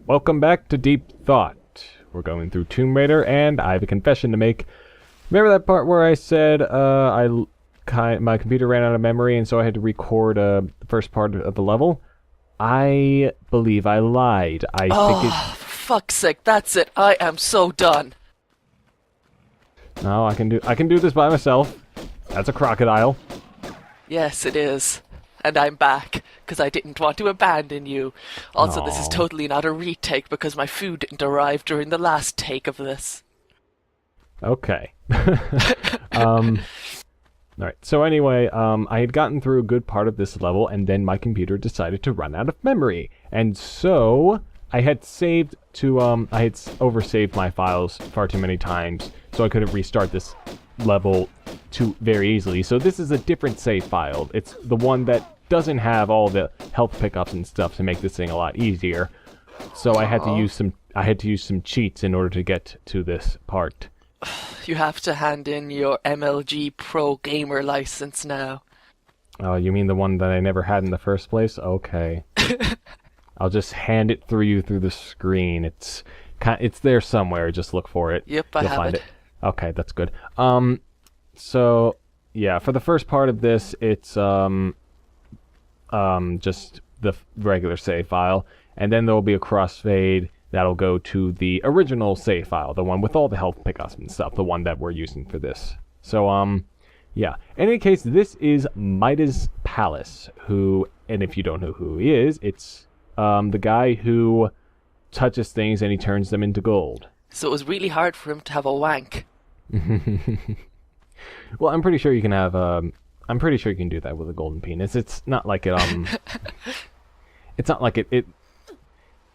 Welcome back to Deep Thought. We're going through Tomb Raider, and I have a confession to make. Remember that part where I said my computer ran out of memory, and so I had to record the first part of the level? I believe I lied. For fuck's sake, that's it. I am so done. No, I can do this by myself. That's a crocodile. Yes, it is. And I'm back, because I didn't want to abandon you. Also, This is Aw. totally not a retake, because my food didn't arrive during the last take of this. Okay. Alright, so anyway, I had gotten through a good part of this level, and then my computer decided to run out of memory. And so, I had saved to, I had oversaved my files far too many times, so I couldn't restart this level very easily. So this is a different save file. It's the one that doesn't have all the health pickups and stuff to make this thing a lot easier. So I had to use some cheats in order to get to this part. You have to hand in your MLG Pro Gamer license now. Oh, you mean the one that I never had in the first place? Okay. I'll just hand it through the screen. It's there somewhere. Just look for it. Yep, You'll I have find it. Okay, that's good. So yeah, for the first part of this, it's just the regular save file, and then there will be a crossfade that'll go to the original save file, the one with all the health pickups and stuff, the one that we're using for this. So yeah. In any case, this is Midas Palace, who, and if you don't know who he is, it's the guy who touches things and he turns them into gold. So it was really hard for him to have a wank. Well, I'm pretty sure you can have I'm pretty sure you can do that with a golden penis. It's not like it it's not like it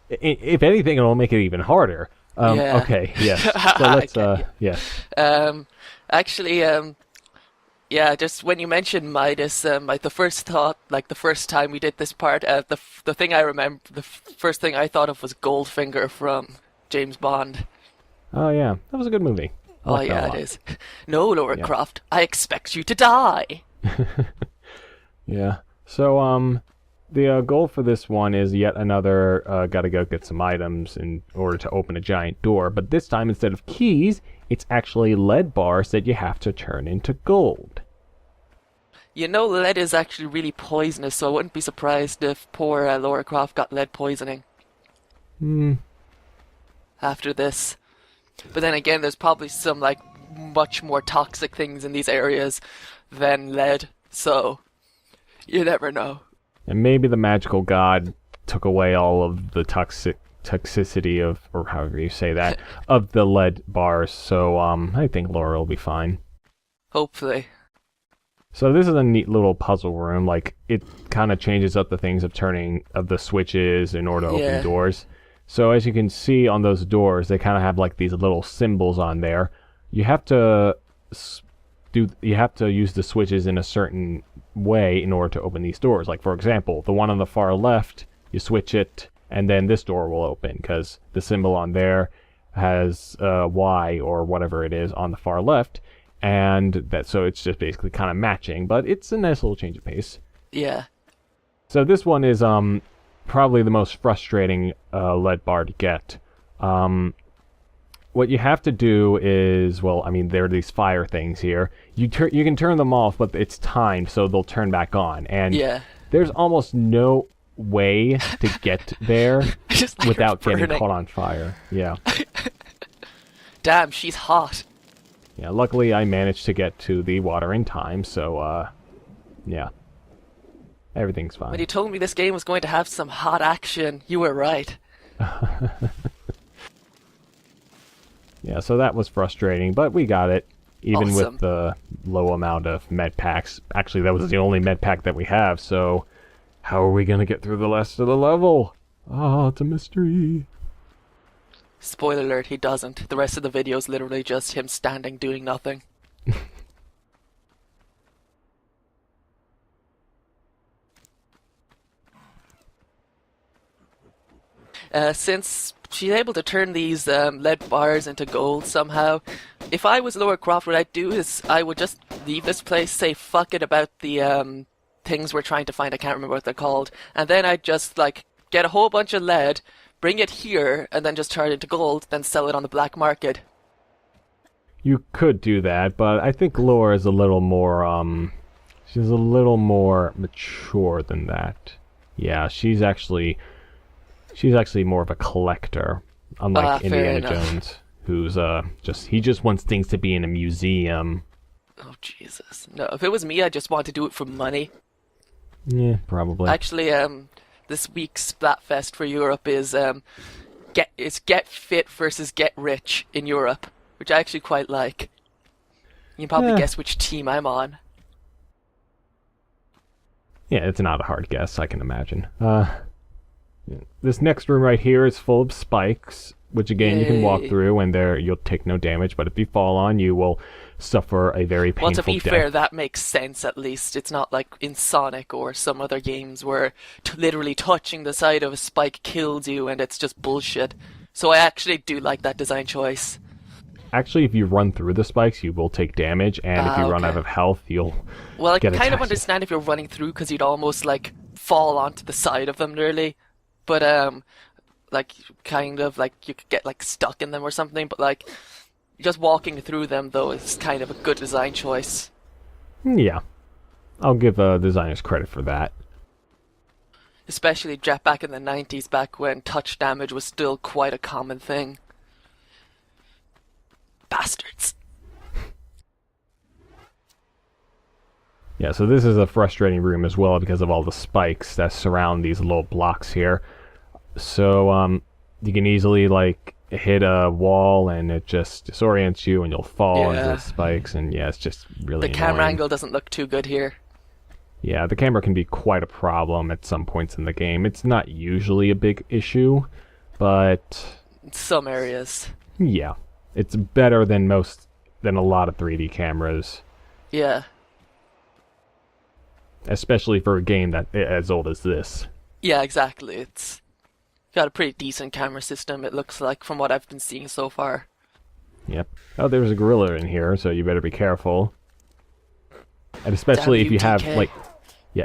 if anything, it'll make it even harder. Yeah. Okay, yes. So let's yes. Actually, yeah, just when you mentioned Midas, like the first thought, like the first time we did this part, the thing I remember, the first thing I thought of was Goldfinger from James Bond. Oh yeah, that was a good movie. I Oh liked that a yeah, lot. it is. No, Laura Croft, I expect you to die. Yeah. So the goal for this one is yet another gotta go get some items in order to open a giant door, but this time instead of keys, it's actually lead bars that you have to turn into gold. You know, lead is actually really poisonous, so I wouldn't be surprised if poor Laura Croft got lead poisoning after this. But then again, there's probably some, like, much more toxic things in these areas than lead, so you never know. And maybe the magical god took away all of the toxicity of, or however you say that, of the lead bars, so I think Laura will be fine. Hopefully. So this is a neat little puzzle room. Like, it kind of changes up the things of turning of the switches in order to open doors. So as you can see on those doors, they kind of have like these little symbols on there. You have to use the switches in a certain way in order to open these doors. Like, for example, the one on the far left, you switch it, and then this door will open because the symbol on there has Y or whatever it is on the far left, and that, so it's just basically kind of matching, but it's a nice little change of pace. Yeah. So this one is probably the most frustrating lead bar to get. What you have to do is, well, I mean, there are these fire things here. You can turn them off, but it's timed, so they'll turn back on. And there's almost no way to get there Just like without her getting burning. caught on fire. Yeah. Damn, she's hot. Yeah, luckily I managed to get to the water in time, so, yeah. Everything's fine. When you told me this game was going to have some hot action, you were right. Yeah, so that was frustrating, but we got it. Even Awesome. with the low amount of med packs. Actually, that was the only med pack that we have, so how are we going to get through the rest of the level? Oh, it's a mystery. Spoiler alert, he doesn't. The rest of the video is literally just him standing doing nothing. Since she's able to turn these lead bars into gold somehow, if I was Laura Croft, what I'd do is I would just leave this place, say fuck it about the things we're trying to find, I can't remember what they're called, and then I'd just, like, get a whole bunch of lead, bring it here, and then just turn it into gold, then sell it on the black market. You could do that, but I think Laura is a little more, she's a little more mature than that. Yeah, she's actually more of a collector, unlike Indiana Jones, who's, he just wants things to be in a museum. Oh, Jesus. No, if it was me, I'd just want to do it for money. Yeah, probably. Actually, this week's Splatfest for Europe is, Get Fit versus Get Rich in Europe, which I actually quite like. You can probably guess which team I'm on. Yeah, it's not a hard guess, I can imagine. This next room right here is full of spikes, which again you can walk through and you'll take no damage, but if you fall on, you will suffer a very painful death. Well, to be fair, that makes sense at least. It's not like in Sonic or some other games where literally touching the side of a spike kills you and it's just bullshit. So I actually do like that design choice. Actually, if you run through the spikes, you will take damage, and if you run out of health, you'll Well, I get kind of attacked. understand if you're running through, because you'd almost, like, fall onto the side of them, nearly. But, like, kind of, like, you could get, like, stuck in them or something, but, like, just walking through them, though, is kind of a good design choice. Yeah. I'll give designers credit for that. Especially back in the 90s, back when touch damage was still quite a common thing. Bastards. Yeah, so this is a frustrating room as well because of all the spikes that surround these little blocks here. So, you can easily, like, hit a wall and it just disorients you and you'll fall into the spikes, and yeah, it's just really The camera annoying. angle doesn't look too good here. Yeah, the camera can be quite a problem at some points in the game. It's not usually a big issue, but In some areas. yeah, it's better than a lot of 3D cameras, Yeah. especially for a game that as old as this. Yeah, exactly. It's got a pretty decent camera system, it looks like, from what I've been seeing so far. Yep. Oh, there's a gorilla in here, so you better be careful. And especially if you have, like,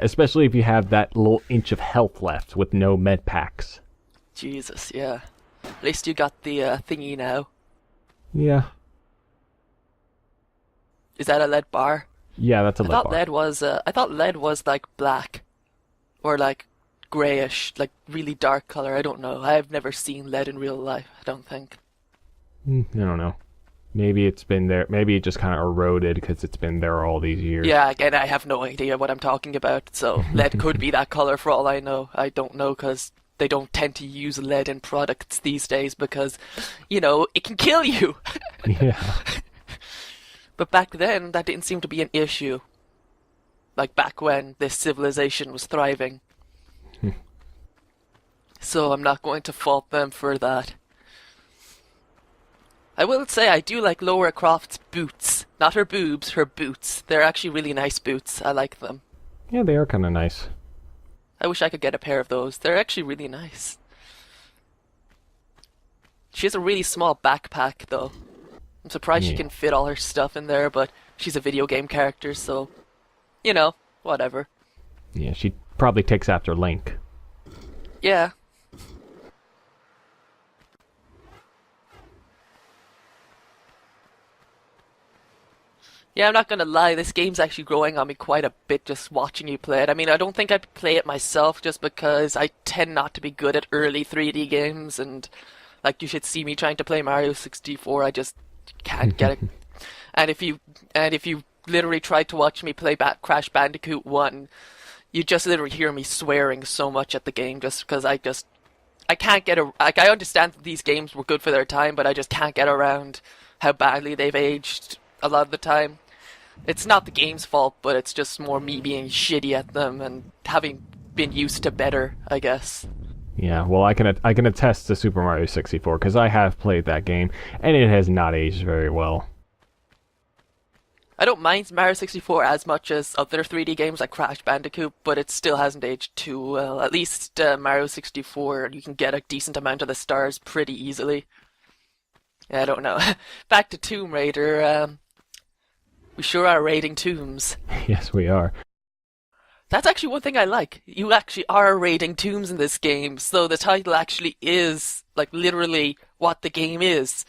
especially if you have that little inch of health left with no med packs. Jesus, yeah. At least you got the thingy now. Yeah. Is that a lead bar? Yeah, that's a lead bar. I thought lead was like black. Or like grayish, like really dark color. I don't know. I've never seen lead in real life, I don't think. I don't know. Maybe it's been there. Maybe it just kind of eroded because it's been there all these years. Yeah, again, I have no idea what I'm talking about. So lead could be that color for all I know. I don't know because they don't tend to use lead in products these days because, you know, it can kill you. Yeah. But back then, that didn't seem to be an issue. Like back when this civilization was thriving. So I'm not going to fault them for that. I will say I do like Lara Croft's boots. Not her boobs, her boots. They're actually really nice boots. I like them. Yeah, they are kind of nice. I wish I could get a pair of those. They're actually really nice. She has a really small backpack, though. I'm surprised she can fit all her stuff in there, but she's a video game character, so, you know, whatever. Yeah, she probably takes after Link. Yeah. Yeah, I'm not gonna lie, this game's actually growing on me quite a bit just watching you play it. I mean, I don't think I'd play it myself just because I tend not to be good at early 3D games, and like you should see me trying to play Mario 64, I just can't get it. And if you literally tried to watch me play Crash Bandicoot 1, you just literally hear me swearing so much at the game just because I can't get like, I understand that these games were good for their time, but I just can't get around how badly they've aged a lot of the time. It's not the game's fault, but it's just more me being shitty at them and having been used to better, I guess. Yeah, well, I can attest to Super Mario 64 because I have played that game, and it has not aged very well. I don't mind Mario 64 as much as other 3D games like Crash Bandicoot, but it still hasn't aged too well. At least Mario 64, you can get a decent amount of the stars pretty easily. Yeah, I don't know. Back to Tomb Raider, we sure are raiding tombs. Yes, we are. That's actually one thing I like. You actually are raiding tombs in this game, so the title actually is, like, literally what the game is.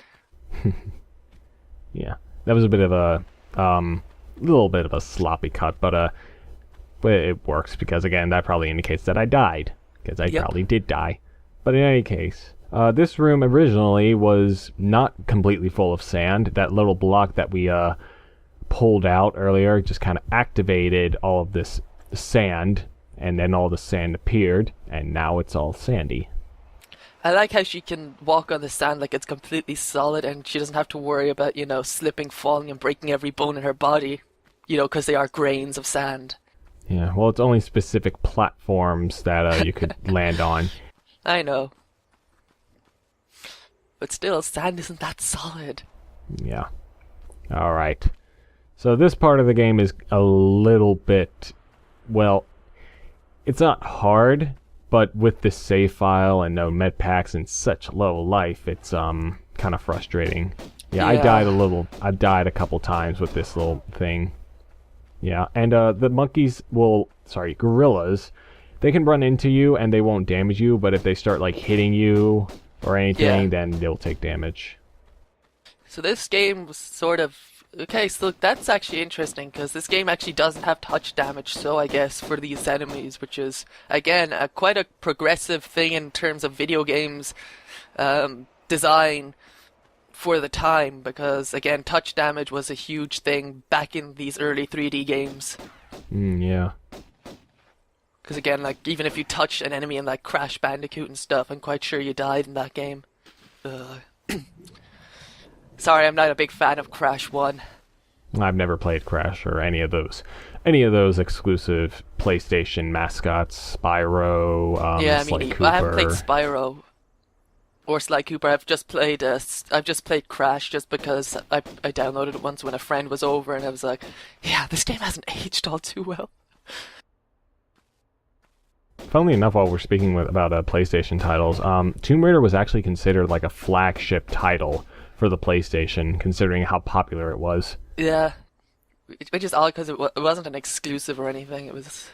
Yeah, that was a bit of a little bit of a sloppy cut, but it works because again that probably indicates that I died because I probably did die. But in any case, this room originally was not completely full of sand. That little block that we pulled out earlier just kind of activated all of this sand, and then all the sand appeared, and now it's all sandy. I like how she can walk on the sand like it's completely solid and she doesn't have to worry about, slipping, falling, and breaking every bone in her body, because they are grains of sand. Yeah, well, it's only specific platforms that you could land on. I know. But still, sand isn't that solid. Yeah. Alright. So this part of the game is a little bit, well, it's not hard, but with this save file and no med packs and such low life, it's kind of frustrating. Yeah, I died a couple times with this little thing. Yeah, and the gorillas, they can run into you and they won't damage you, but if they start like hitting you or anything, then they'll take damage. So this game was sort of... Okay, so that's actually interesting, because this game actually doesn't have touch damage, so I guess, for these enemies, which is, again, quite a progressive thing in terms of video games design for the time, because, again, touch damage was a huge thing back in these early 3D games. Yeah. Because, again, like, even if you touch an enemy in, like, Crash Bandicoot and stuff, I'm quite sure you died in that game. Sorry, I'm not a big fan of Crash 1. I've never played Crash or any of those exclusive PlayStation mascots, Spyro, Sly Cooper. I haven't played Spyro or Sly Cooper. I've just played Crash just because I downloaded it once when a friend was over and I was like, yeah, this game hasn't aged all too well. Funnily enough, while we're speaking about PlayStation titles, Tomb Raider was actually considered like a flagship title for the PlayStation, considering how popular it was. Yeah, which is odd because it wasn't an exclusive or anything. It was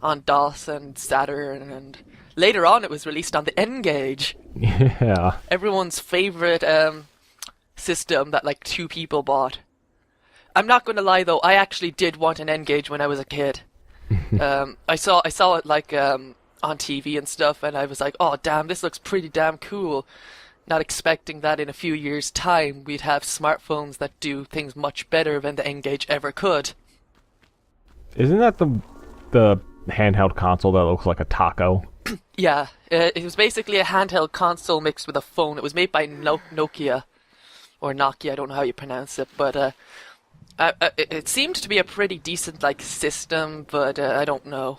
on DOS and Saturn, and later on it was released on the N-Gage. Yeah. Everyone's favorite system that like 2 people bought. I'm not going to lie though, I actually did want an N-Gage when I was a kid. I saw it like on TV and stuff, and I was like, oh damn, this looks pretty damn cool. Not expecting that in a few years' time we'd have smartphones that do things much better than the N-Gage ever could. Isn't that the handheld console that looks like a taco? Yeah, it was basically a handheld console mixed with a phone. It was made by Nokia, or Nokia, I don't know how you pronounce it, but it seemed to be a pretty decent like system, but I don't know.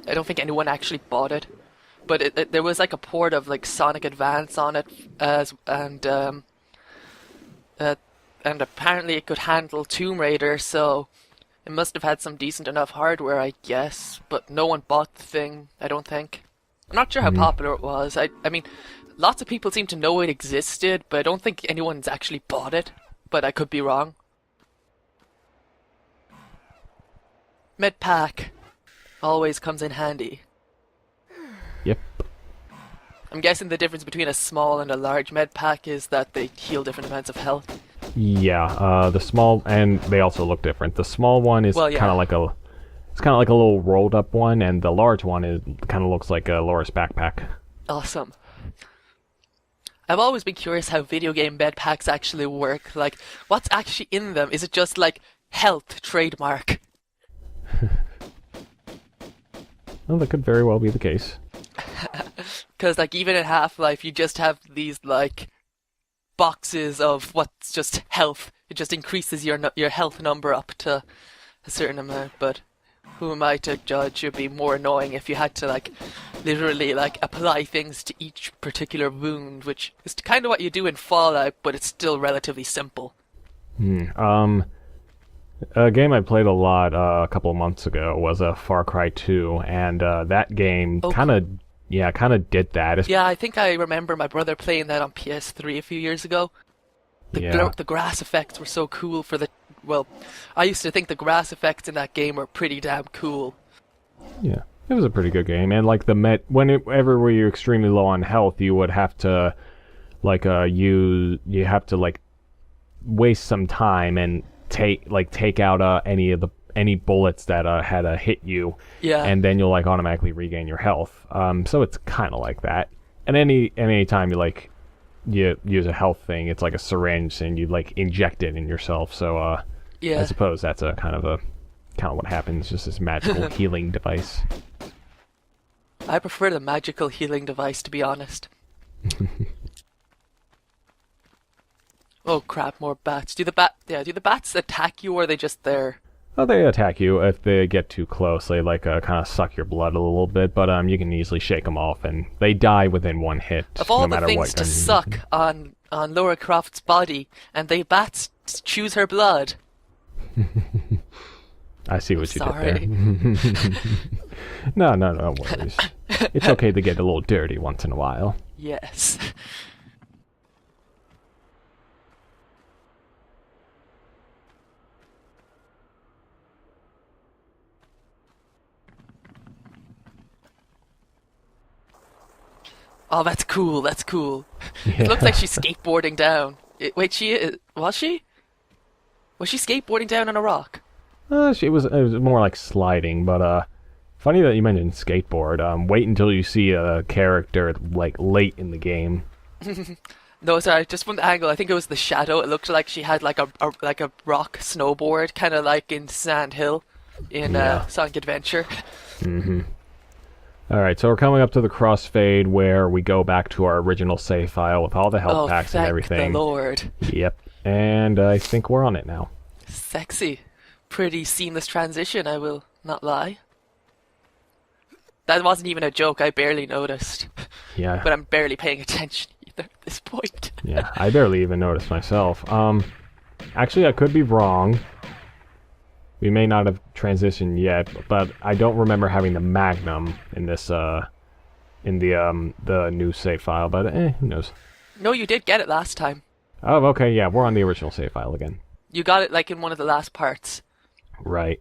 I don't think anyone actually bought it. But there was like a port of like Sonic Advance on it, and apparently it could handle Tomb Raider, so it must have had some decent enough hardware, I guess. But no one bought the thing, I don't think. I'm not sure how popular it was. I mean, lots of people seem to know it existed, but I don't think anyone's actually bought it. But I could be wrong. Med pack always comes in handy. Yep. I'm guessing the difference between a small and a large med pack is that they heal different amounts of health. Yeah, the small, and they also look different. The small one is kind of like a little rolled up one, and the large one kind of looks like a Loris backpack. Awesome. I've always been curious how video game med packs actually work. Like, what's actually in them? Is it just like health trademark? Well, that could very well be the case. Because, like, even in Half-Life, you just have these, like, boxes of what's just health. It just increases your health number up to a certain amount, but who am I to judge? It would be more annoying if you had to, like, literally, like, apply things to each particular wound, which is kind of what you do in Fallout, but it's still relatively simple. A game I played a lot a couple of months ago was Far Cry 2, and that game kind of did that. Yeah, I think I remember my brother playing that on PS3 a few years ago. The grass effects were so cool for the... Well, I used to think the grass effects in that game were pretty damn cool. Yeah, it was a pretty good game, and like whenever were you extremely low on health, you would have to like you have to like waste some time and take out any bullets that had hit you, Yeah. and then you'll like automatically regain your health. So it's kind of like that. And any time you use a health thing, it's like a syringe, and you like inject it in yourself. So Yeah. I suppose that's a kind of what happens. Just this magical healing device. I prefer the magical healing device, to be honest. Oh crap, more bats. Do the bats attack you, or are they just there? Oh, they attack you if they get too close. They like kind of suck your blood a little bit, but you can easily shake them off, and they die within one hit. Of all no the matter things what to gun you use. suck on Laura Croft's body, and they bats choose her blood. I see what you Sorry. did there. No worries. It's okay to get a little dirty once in a while. Yes. Oh, that's cool. That's cool. It looks like she's skateboarding down. Wait, was she? Was she skateboarding down on a rock? It was more like sliding, but funny that you mentioned skateboard. Wait until you see a character like late in the game. No, sorry, just from the angle. I think it was the shadow. It looked like she had like a rock snowboard, kind of like in Sand Hill in Sonic Adventure. Mm-hmm. All right, so we're coming up to the crossfade where we go back to our original save file with all the health packs and everything. Thank the Lord. Yep, and I think we're on it now. Sexy. Pretty seamless transition, I will not lie. That wasn't even a joke, I barely noticed. Yeah. But I'm barely paying attention either at this point. Yeah, I barely even noticed myself. Actually, I could be wrong. We may not have transitioned yet, but I don't remember having the Magnum in this, in the new save file, but who knows. No, you did get it last time. Oh, okay, yeah, we're on the original save file again. You got it like in one of the last parts. Right.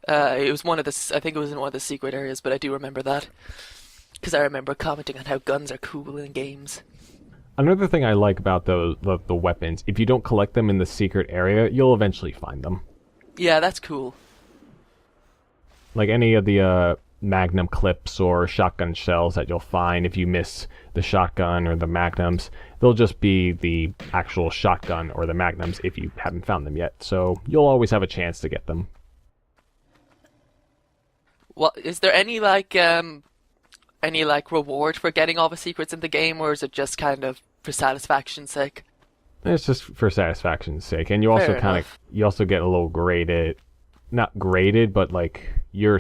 It was I think it was in one of the secret areas, but I do remember that. Because I remember commenting on how guns are cool in games. Another thing I like about the weapons, if you don't collect them in the secret area, you'll eventually find them. Yeah, that's cool. Like any of the Magnum clips or shotgun shells that you'll find, if you miss the shotgun or the Magnums, they'll just be the actual shotgun or the Magnums if you haven't found them yet. So you'll always have a chance to get them. Well, is there any reward for getting all the secrets in the game, or is it just kind of for satisfaction's sake? It's just for satisfaction's sake, and you also you also get a little graded, not graded, but like your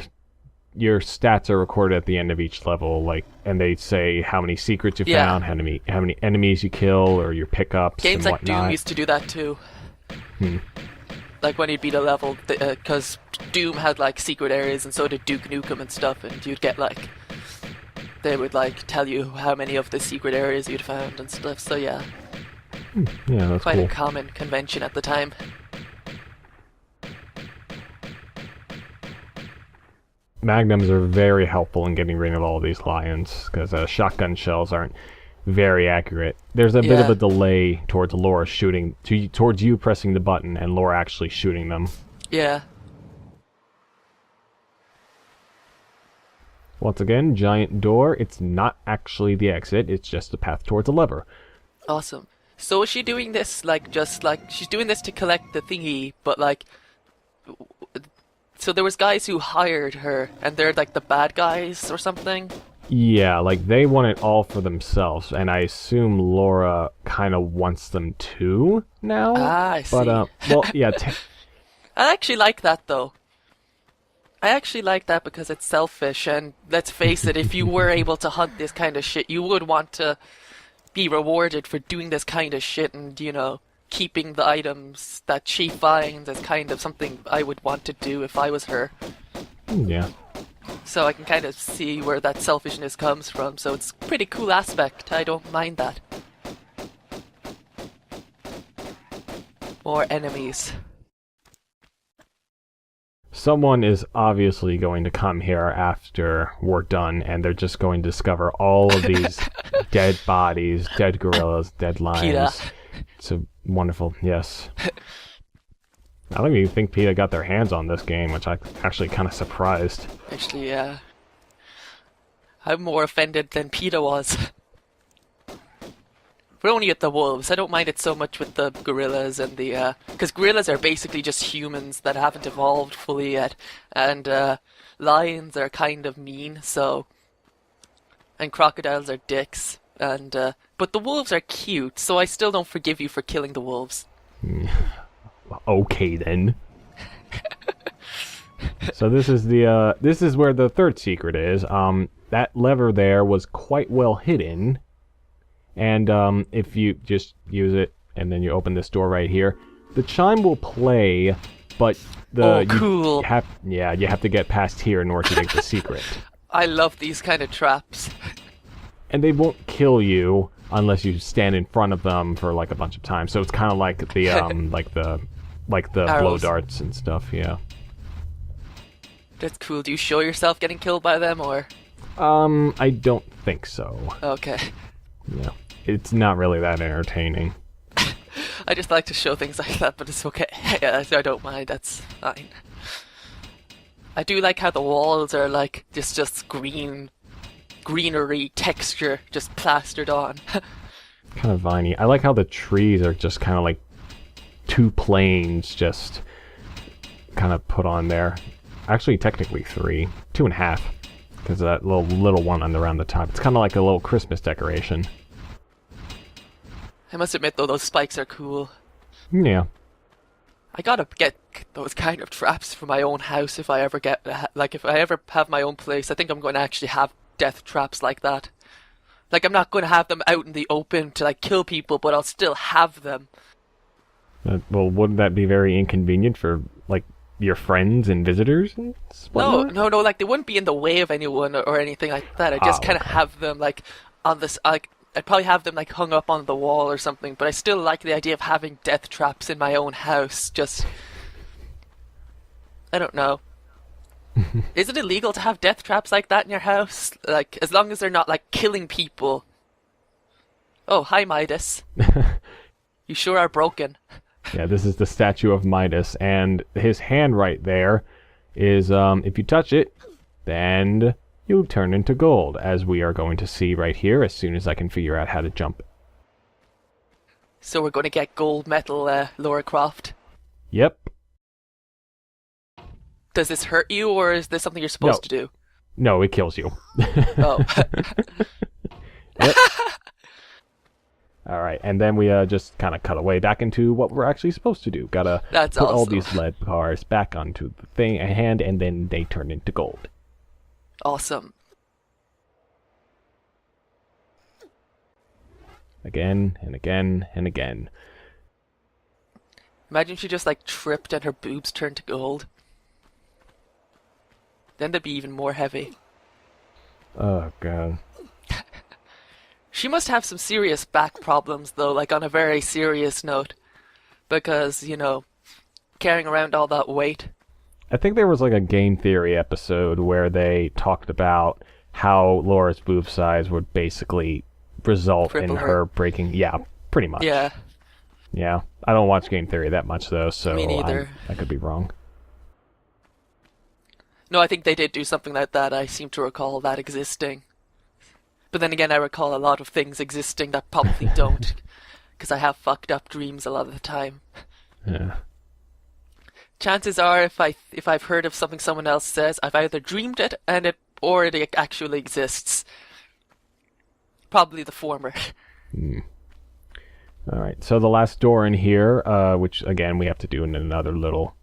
stats are recorded at the end of each level, like, and they say how many secrets you found, how many enemies you kill, or your pickups. Games and like whatnot. Doom used to do that too. Like when you'd beat a level, because Doom had like secret areas, and so did Duke Nukem and stuff, and you'd get like, they would like tell you how many of the secret areas you'd found and stuff. So yeah. Yeah, that's quite cool. a common convention at the time. Magnums are very helpful in getting rid of all these lions, because shotgun shells aren't very accurate. There's a bit of a delay towards Laura shooting, towards you pressing the button and Laura actually shooting them. Yeah. Once again, giant door. It's not actually the exit, it's just the path towards a lever. Awesome. So is she doing this she's doing this to collect the thingy, but like, so there was guys who hired her, and they're like the bad guys or something? Yeah, like they want it all for themselves, and I assume Laura kind of wants them too now. Ah, I see. But, well, yeah. I actually like that though. I actually like that because it's selfish, and let's face it, if you were able to hunt this kind of shit, you would want to be rewarded for doing this kind of shit, and, you know, keeping the items that she finds is kind of something I would want to do if I was her. Yeah. So I can kind of see where that selfishness comes from, so it's a pretty cool aspect. I don't mind that. More enemies. someone is obviously going to come here after we're done, and they're just going to discover all of these dead bodies, dead gorillas, dead lions. PETA. It's a wonderful, yes. I don't even think PETA got their hands on this game, which I'm actually kind of surprised. Actually, yeah. I'm more offended than PETA was. But only at the wolves. I don't mind it so much with the gorillas and the, because gorillas are basically just humans that haven't evolved fully yet. And, lions are kind of mean, so... And crocodiles are dicks. And, but the wolves are cute, so I still don't forgive you for killing the wolves. Okay, then. So this is the, this is where the third secret is. That lever there was quite well hidden. And if you just use it and then you open this door right here, the chime will play, but cool. You have to get past here in order to get the secret. I love these kind of traps. And they won't kill you unless you stand in front of them for like a bunch of times. So it's kind of like the like the blow darts and stuff. Yeah. That's cool. Do you show yourself getting killed by them, or? I don't think so. Okay. Yeah. It's not really that entertaining. I just like to show things like that, but it's okay. Yeah, I don't mind. That's fine. I do like how the walls are like just greenery texture just plastered on. Kind of viney. I like how the trees are just kind of like two planes just kind of put on there. Actually, technically 3, 2.5, because that little one around the top. It's kind of like a little Christmas decoration. I must admit, though, those spikes are cool. Yeah. I gotta get those kind of traps for my own house if I ever get, like, if I ever have my own place. I think I'm going to actually have death traps like that. Like, I'm not going to have them out in the open to, like, kill people, but I'll still have them. Well, wouldn't that be very inconvenient for, like, your friends and visitors and whatnot? No, like, they wouldn't be in the way of anyone or anything like that. I just kind of have them, like, on this, like, I'd probably have them, like, hung up on the wall or something, but I still like the idea of having death traps in my own house. Just, I don't know. Is it illegal to have death traps like that in your house? Like, as long as they're not, like, killing people. Oh, hi, Midas. You sure are broken. Yeah, this is the statue of Midas, and his hand right there is, if you touch it, then you'll turn into gold, as we are going to see right here as soon as I can figure out how to jump. So we're going to get gold metal, Lara Croft? Yep. Does this hurt you, or is this something you're supposed to do? No, it kills you. Oh. Yep. Alright, and then we just kind of cut away back into what we're actually supposed to do. Gotta That's put awesome. all these lead bars back onto the thing hand, and then they turn into gold. Awesome. Again, and again, and again. Imagine she just, like, tripped and her boobs turned to gold. Then they'd be even more heavy. Oh, God. She must have some serious back problems, though, like, on a very serious note. Because, you know, carrying around all that weight. I think there was like a game theory episode where they talked about how Laura's boob size would basically result in her breaking. Yeah, pretty much. Yeah. Yeah. I don't watch game theory that much, though, so Me neither. I could be wrong. No, I think they did do something like that. I seem to recall that existing. But then again, I recall a lot of things existing that probably don't. Because I have fucked up dreams a lot of the time. Yeah. Chances are, if I've heard of something someone else says, I've either dreamed it or it actually exists. Probably the former. Alright, so the last door in here, which again we have to do in another little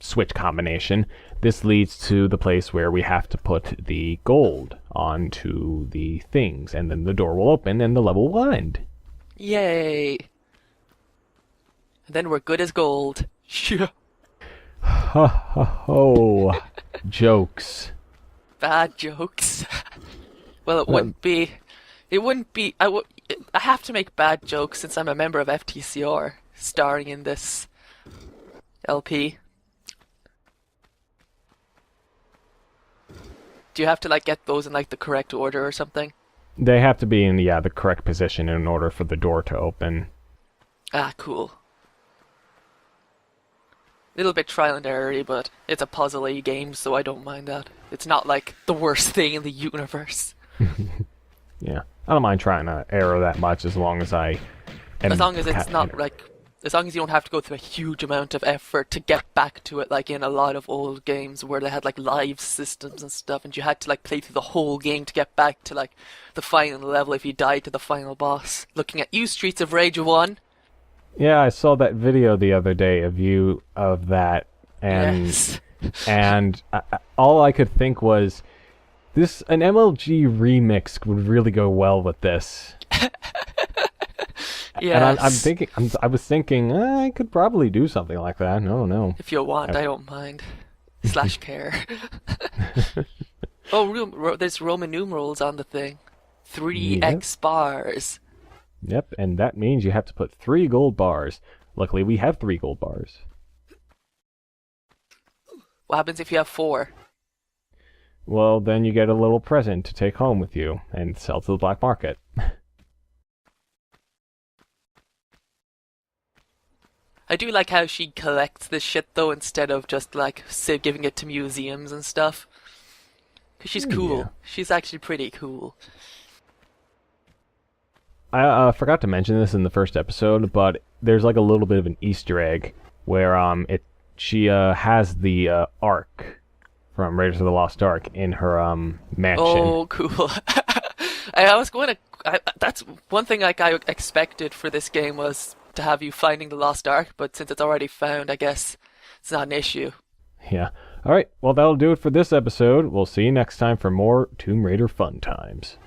switch combination. This leads to the place where we have to put the gold onto the things, and then the door will open and the level will end. Yay! And then we're good as gold. Yeah. Ha ha ho. Jokes. Bad jokes. Well, it wouldn't be. I have to make bad jokes since I'm a member of FTCR, starring in this LP. Do you have to like get those in like the correct order or something? They have to be in the correct position in order for the door to open. Ah, cool. Little bit trial and error, but it's a puzzle-y game, so I don't mind that. It's not like the worst thing in the universe. Yeah, I don't mind trying to error that much as long as I. As long as it's not like, as long as you don't have to go through a huge amount of effort to get back to it, like in a lot of old games where they had like live systems and stuff, and you had to like play through the whole game to get back to like the final level if you died to the final boss. Looking at you, Streets of Rage 1. Yeah, I saw that video the other day of you of that, and Yes. and all I could think was, an MLG remix would really go well with this. Yes. And I was thinking, I could probably do something like that. No, no. If you want, I don't mind. / care. Oh, there's Roman numerals on the thing. 3x bars. Yep, and that means you have to put 3 gold bars. Luckily, we have 3 gold bars. What happens if you have 4? Well, then you get a little present to take home with you and sell to the black market. I do like how she collects this shit though, instead of just like giving it to museums and stuff. Cause she's cool. Yeah. She's actually pretty cool. I forgot to mention this in the first episode, but there's like a little bit of an Easter egg where she has the Ark from Raiders of the Lost Ark in her mansion. Oh, cool. I was going to. That's one thing like I expected for this game was to have you finding the Lost Ark, but since it's already found, I guess it's not an issue. Yeah. All right. Well, that'll do it for this episode. We'll see you next time for more Tomb Raider fun times.